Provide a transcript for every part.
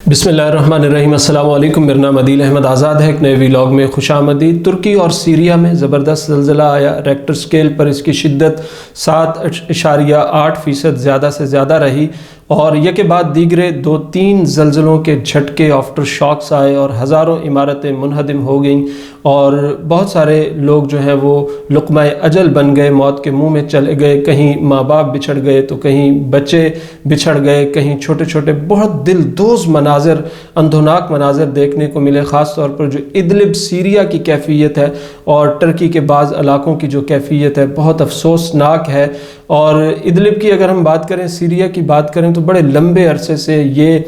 बिस्मिल्लाहिर्रहमानिर्रहीम। अस्सलाम वालेकुम। मेरा नाम अदील अहमद आज़ाद है। एक नए व्लॉग में खुशामदीद। तुर्की और सीरिया में ज़बरदस्त ज़ल्ज़ला आया। रेक्टर स्केल पर इसकी शिद्दत 7.8% ज़्यादा से ज़्यादा रही और ये के बाद दीगरे 2-3 ज़ल्ज़लों के झटके आफ्टर शॉक्स आए और हज़ारों इमारतें मुनहदिम हो गईं और बहुत सारे लोग जो हैं वो लुक़्मा-ए अजल बन गए, मौत के मुंह में चले गए। कहीं माँ बाप बिछड़ गए तो कहीं बच्चे बिछड़ गए, कहीं छोटे छोटे बहुत दिलदोज़ मनाज़र, अंधोनाक मनाज़र देखने को मिले। ख़ास तौर पर जो इदलिब सीरिया की कैफियत है और टर्की के बाज़ इलाकों की जो कैफियत है बहुत अफसोसनाक है। और इदलिब की अगर हम बात करें, सीरिया की बात करें तो बड़े लंबे अरसे से ये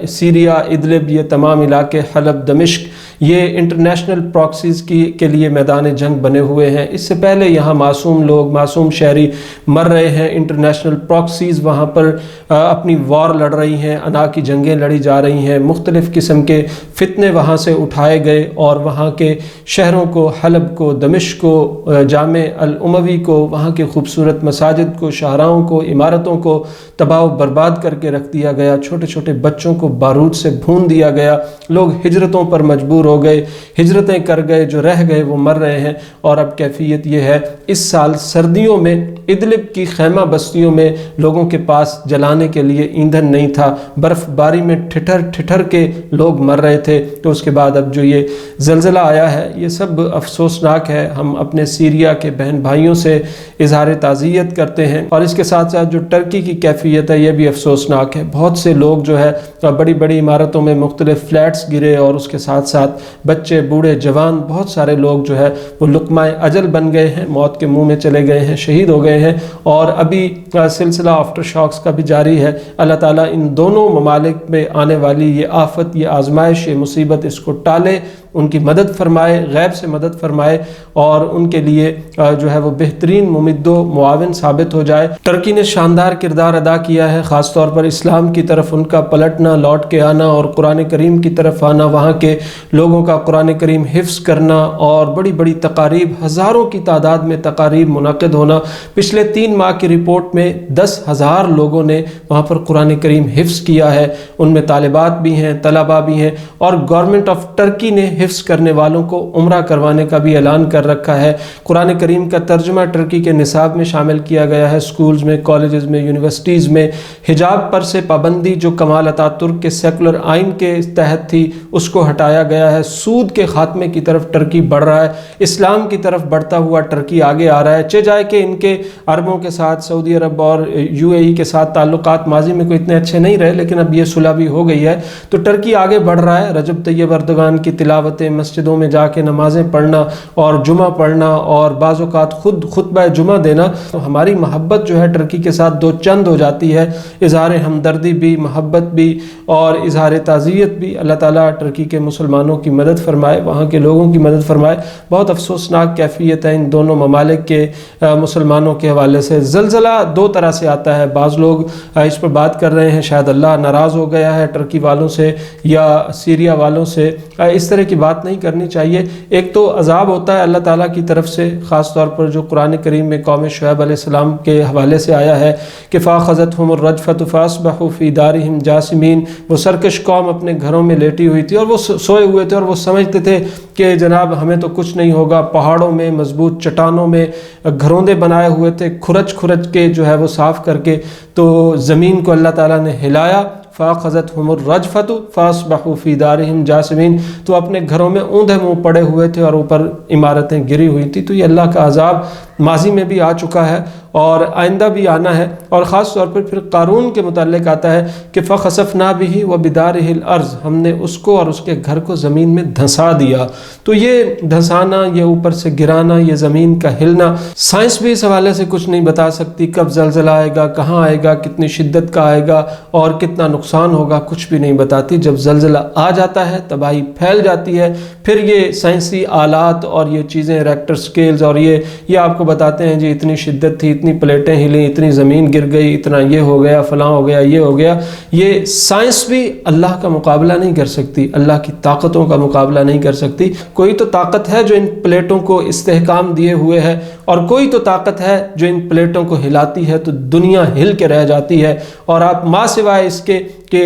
सीरिया, इदलिब, ये तमाम इलाके, हलब, दमिश्क, ये इंटरनेशनल प्रॉक्सीज़ के लिए मैदान जंग बने हुए हैं। इससे पहले यहाँ मासूम लोग, मासूम शहरी मर रहे हैं। इंटरनेशनल प्रॉक्सीज़ वहाँ पर अपनी वॉर लड़ रही हैं, अना की जंगें लड़ी जा रही हैं। मुख्तलिफ़ किस्म के फितने वहाँ से उठाए गए और वहाँ के शहरों को, हलब को, दमिश्क को, जामे अल उमवी को, वहाँ के खूबसूरत मसाजिद को, शाहराहों को, इमारतों को तबाह बर्बाद करके रख दिया गया। छोटे छोटे बच्चों को बारूद से भून दिया गया। लोग हिजरतों पर मजबूर हो गए, हिजरतें कर गए, जो रह गए वो मर रहे हैं। और अब कैफियत ये है, इस साल सर्दियों में इदलिब की खैमा बस्तियों में लोगों के पास जलाने के लिए ईंधन नहीं था। बर्फ़बारी में ठिठर ठिठर के लोग मर रहे थे। तो उसके बाद अब जो ये ज़ल्ज़ला आया है ये सब अफसोसनाक है। हम अपने सीरिया के बहन भाइयों से इज़हार ताज़ियत करते हैं और इसके साथ साथ जो टर्की की कैफियत है ये भी अफसोसनाक है। बहुत से लोग जो है बड़ी बड़ी इमारतों में मुख्तलिफ फ्लैट्स गिरे और उसके साथ साथ बच्चे, बूढ़े, जवान, बहुत सारे लोग जो है वो लुक़्मा-ए अजल बन गए हैं, मौत के मुंह में चले गए हैं, शहीद हो गए हैं। और अभी सिलसिला आफ्टर शॉक्स का भी जारी है। अल्लाह ताला इन दोनों ममालिक में आने वाली ये आफत, ये आजमाइश, ये मुसीबत, इसको टाले, उनकी मदद फरमाए, गैब से मदद फरमाए और उनके लिए जो है वो बेहतरीन मुमिद्दो मुआविन साबित हो जाए। टर्की ने शानदार किरदार अदा किया है, ख़ास तौर पर इस्लाम की तरफ उनका पलटना, लौट के आना और कुरान करीम की तरफ आना, वहाँ के लोगों का कुरान करीम हिफ्ज़ करना और बड़ी बड़ी तकारीब, हज़ारों की तादाद में तकारीब मुनक़िद होना। पिछले 3 माह की रिपोर्ट में 10,000 लोगों ने वहाँ पर कुरान करीम हिफ्ज़ किया है। उनमें तालिबात भी हैं, तलबा भी हैं और गवर्नमेंट ऑफ टर्की ने हिफ्ज़ करने वालों को उम्रा करवाने का भी ऐलान कर रखा है। कुरान करीम का तर्जुमा टर्की के निसाब में शामिल किया गया है। स्कूल्स में, कॉलेजेस में, यूनिवर्सिटीज़ में हिजाब पर से पाबंदी जो कमाल अतातुर्क के सेकुलर आइन के तहत थी उसको हटाया गया है। सूद के खात्मे की तरफ टर्की बढ़ रहा है, इस्लाम की तरफ बढ़ता हुआ टर्की आगे आ रहा है। चे जाए कि इनके अरबों के साथ, सऊदी अरब और UAE के साथ ताल्लुकात माजी में कोई इतने अच्छे नहीं रहे, लेकिन अब ये सुलह भी हो गई है तो टर्की आगे बढ़ रहा है। रजब तैयब अर्दोगान की तिलावतें, मस्जिदों में जाके नमाज़ें पढ़ना और जुमा पढ़ना और बाज़ औक़ात खुद खुतबा जुमा देना, तो हमारी मोहब्बत जो है टर्की के साथ दो चंद हो जाती है। इज़हार हमदर्दी भी, मोहब्बत भी और इज़हार ताज़ियत भी। अल्लाह ताला टर्की के मुसलमानों की मदद फरमाए, वहाँ के लोगों की मदद फरमाए। बहुत अफसोसनाक कैफियत है इन दोनों ममालिक के मुसलमानों के हवाले से। ज़ल्ज़ला 2 तरह से आता है। बाज़ लोग इस पर बात कर रहे हैं शायद अल्लाह नाराज़ हो गया है टर्की वालों से या सीरिया वालों से। इस तरह की बात नहीं करनी चाहिए। एक तो अज़ाब होता है अल्लाह ताला की तरफ से, ख़ास तौर पर जो कुरान करीम में कौम शुएब अलैहिस्सलाम के हवाले से आया है कि फ़ाख़ज़तहुमुर रजफ़तु फ़अस्बहू फ़ी दारिहिम जासिमीन। वो सरकश कौम अपने घरों में लेटी हुई थी और वो सोए हुए थे और वो समझते थे कि जनाब हमें तो कुछ नहीं होगा। पहाड़ों में, मजबूत चट्टानों में घरोंदे बनाए हुए थे, खुरच खुरच के जो है वो साफ़ करके। तो ज़मीन को अल्लाह ताला ने हिलाया, फ़ाख़ज़तहुमुर रजफ़तु फ़अस्बहू फ़ी दारिहिम जासिमीन। तो अपने घरों में ऊंधे मुँह पड़े हुए थे और ऊपर इमारतें गिरी हुई थी। तो ये अल्लाह का अज़ाब माजी में भी आ चुका है और आइंदा भी आना है। और ख़ास तौर पर फिर क़ारून के मुताल्लिक़ आता है कि फ़ख़सफ़ना बिही व बिदारिहिल अर्ज़, हमने उसको और उसके घर को ज़मीन में धंसा दिया। तो ये धंसाना, ये ऊपर से गिराना, ये ज़मीन का हिलना, साइंस भी इस हवाले से कुछ नहीं बता सकती। कब ज़ल्ज़ला आएगा, कहाँ आएगा, कितनी शिद्दत का आएगा और कितना नुकसान होगा, कुछ भी नहीं बताती। जब ज़ल्ज़ला आ जाता है तबाही फैल जाती है। फिर ये साइंसी आलात और ये चीज़ें, रेक्टर स्केल्स और ये आपको बताते हैं जी इतनी शिद्दत थी, इतनी प्लेटें हिली, इतनी ज़मीन गिर गई, इतना ये हो गया, फ़लाँ हो गया, ये हो गया। ये साइंस भी अल्लाह का मुकाबला नहीं कर सकती, अल्लाह की ताकतों का मुकाबला नहीं कर सकती। कोई तो ताकत है जो इन प्लेटों को इस्तेहकाम दिए हुए है और कोई तो ताकत है जो इन प्लेटों को हिलाती है तो दुनिया हिल के रह जाती है। और आप माँ सिवाय इसके کہ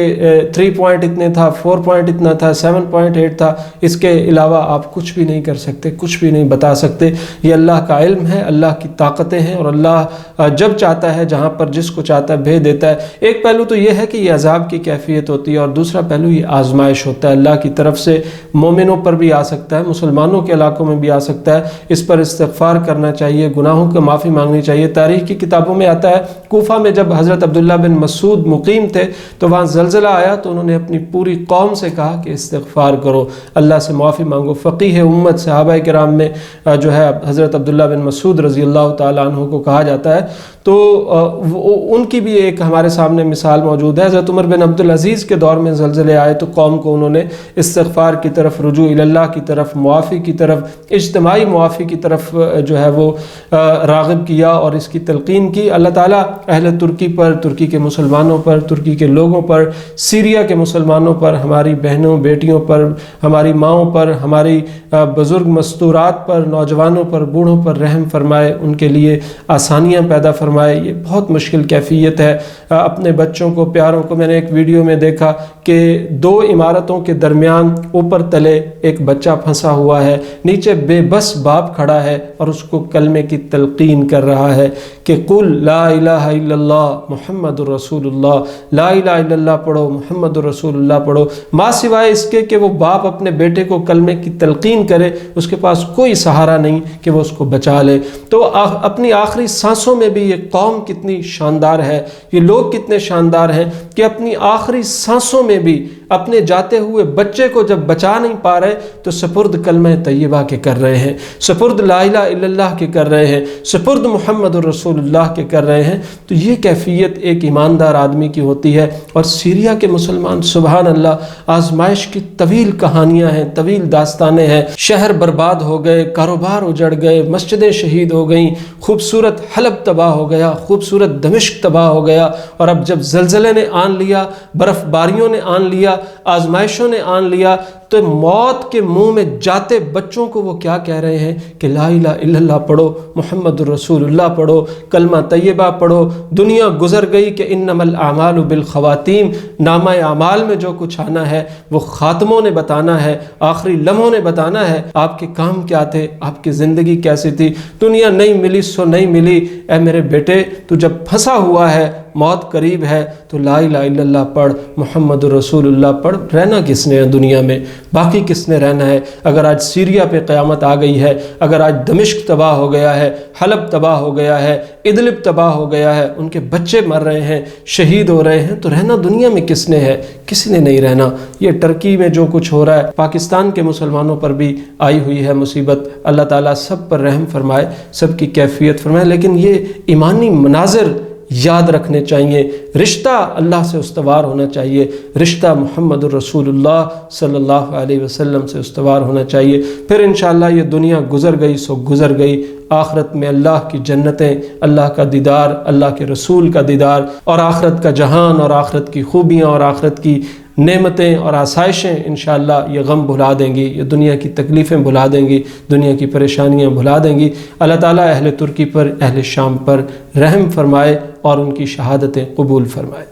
3 پوائنٹ اتنے تھا، 4 پوائنٹ اتنا تھا، 7.8 تھا، اس کے علاوہ آپ کچھ بھی نہیں کر سکتے، کچھ بھی نہیں بتا سکتے۔ یہ اللہ کا علم ہے، اللہ کی طاقتیں ہیں، اور اللہ جب چاہتا ہے جہاں پر جس کو چاہتا ہے بھیج دیتا ہے۔ ایک پہلو تو یہ ہے کہ یہ عذاب کی کیفیت ہوتی ہے، اور دوسرا پہلو یہ آزمائش ہوتا ہے، اللہ کی طرف سے مومنوں پر بھی آ سکتا ہے، مسلمانوں کے علاقوں میں بھی آ سکتا ہے۔ اس پر استغفار کرنا چاہیے، گناہوں کی معافی مانگنی چاہیے۔ تاریخ کی کتابوں میں آتا ہے کوفہ میں جب حضرت عبداللہ بن مسعود مقیم تھے تو وہاں زلزلہ آیا تو انہوں نے اپنی پوری قوم سے کہا کہ استغفار کرو، اللہ سے معافی مانگو۔ فقیہ امت صحابہ کرام میں جو ہے حضرت عبداللہ بن مسعود رضی اللہ تعالیٰ عنہ کو کہا جاتا ہے، تو ان کی بھی ایک ہمارے سامنے مثال موجود ہے۔ حضرت عمر بن عبدالعزیز کے دور میں زلزلے آئے تو قوم کو انہوں نے استغفار کی طرف، رجوع اللہ کی طرف، معافی کی طرف، اجتماعی معافی کی طرف جو ہے وہ راغب کیا اور اس کی تلقین کی۔ اللہ تعالیٰ اہل ترکی پر، ترکی کے مسلمانوں پر، ترکی کے لوگوں پر، سیریا کے مسلمانوں پر، ہماری بہنوں بیٹیوں پر، ہماری ماؤں پر، ہماری بزرگ مستورات پر، نوجوانوں پر، بوڑھوں پر رحم فرمائے، ان کے لیے آسانیاں پیدا فرمائے۔ یہ بہت مشکل کیفیت ہے۔ اپنے بچوں کو، پیاروں کو، میں نے ایک ویڈیو میں دیکھا کہ 2 عمارتوں کے درمیان اوپر تلے ایک بچہ پھنسا ہوا ہے، نیچے بے بس باپ کھڑا ہے اور اس کو کلمے کی تلقین کر رہا ہے کہ قل لا الہ الا اللہ محمد الرسول اللہ، لا الہ الا اللہ پڑھو، محمد الرسول اللہ پڑھو۔ ماں سوائے اس کے کہ وہ باپ اپنے بیٹے کو کلمے کی تلقین کرے، اس کے پاس کوئی سہارا نہیں کہ وہ اس کو بچا لے۔ تو اپنی آخری سانسوں میں بھی یہ قوم کتنی شاندار ہے، یہ لوگ کتنے شاندار ہیں کہ اپنی آخری سانسوں میں بھی اپنے جاتے ہوئے بچے کو جب بچا نہیں پا رہے تو سپرد کلمہ طیبہ کے کر رہے ہیں، سپرد لا الہ الا اللہ کے کر رہے ہیں، سپرد محمد الرسول اللہ کے کر رہے ہیں۔ تو یہ کیفیت ایک ایماندار آدمی کی ہوتی ہے۔ اور سیریا کے مسلمان سبحان اللہ، آزمائش کی طویل کہانیاں ہیں، طویل داستانیں ہیں۔ شہر برباد ہو گئے، کاروبار اجڑ گئے، مسجدیں شہید ہو گئیں، خوبصورت حلب تباہ ہو گیا، خوبصورت دمشق تباہ ہو گیا۔ اور اب جب زلزلے نے آن لیا، برف باریوں نے آن لیا، آزمائشوں نے آن لیا، تو موت کے منہ میں جاتے بچوں کو وہ کیا کہہ رہے ہیں کہ لا الہ الا اللہ پڑھو، محمد الرسول اللہ پڑھو، کلمہ طیبہ پڑھو۔ دنیا گزر گئی کہ انما الاعمال بالخواتیم، نامہ اعمال میں جو کچھ آنا ہے وہ خاتموں نے بتانا ہے، آخری لمحوں نے بتانا ہے آپ کے کام کیا تھے، آپ کی زندگی کیسی تھی۔ دنیا نہیں ملی سو نہیں ملی، اے میرے بیٹے تو جب پھنسا ہوا ہے، موت قریب ہے، تو لا الہ الا اللہ پڑھ، محمد رسول اللہ پڑھ۔ رہنا کس نے ہے دنیا میں، باقی کس نے رہنا ہے؟ اگر آج سیریا پہ قیامت آ گئی ہے، اگر آج دمشق تباہ ہو گیا ہے، حلب تباہ ہو گیا ہے، ادلب تباہ ہو گیا ہے، ان کے بچے مر رہے ہیں، شہید ہو رہے ہیں، تو رہنا دنیا میں کس نے ہے؟ کسی نے نہیں رہنا۔ یہ ٹرکی میں جو کچھ ہو رہا ہے، پاکستان کے مسلمانوں پر بھی آئی ہوئی ہے مصیبت، اللہ تعالیٰ سب پر رحم فرمائے، سب کی کیفیت فرمائے۔ لیکن یہ ایمانی مناظر یاد رکھنے چاہیے، رشتہ اللہ سے استوار ہونا چاہیے، رشتہ محمد الرسول اللہ صلی اللہ علیہ وسلم سے استوار ہونا چاہیے۔ پھر انشاءاللہ یہ دنیا گزر گئی سو گزر گئی، آخرت میں اللہ کی جنتیں، اللہ کا دیدار، اللہ کے رسول کا دیدار، اور آخرت کا جہان، اور آخرت کی خوبیاں، اور آخرت کی نعمتیں اور آسائشیں انشاءاللہ یہ غم بھلا دیں گی، یہ دنیا کی تکلیفیں بھلا دیں گی، دنیا کی پریشانیاں بھلا دیں گی۔ اللہ تعالیٰ اہل ترکی پر، اہل شام پر رحم فرمائے اور ان کی شہادتیں قبول فرمائے۔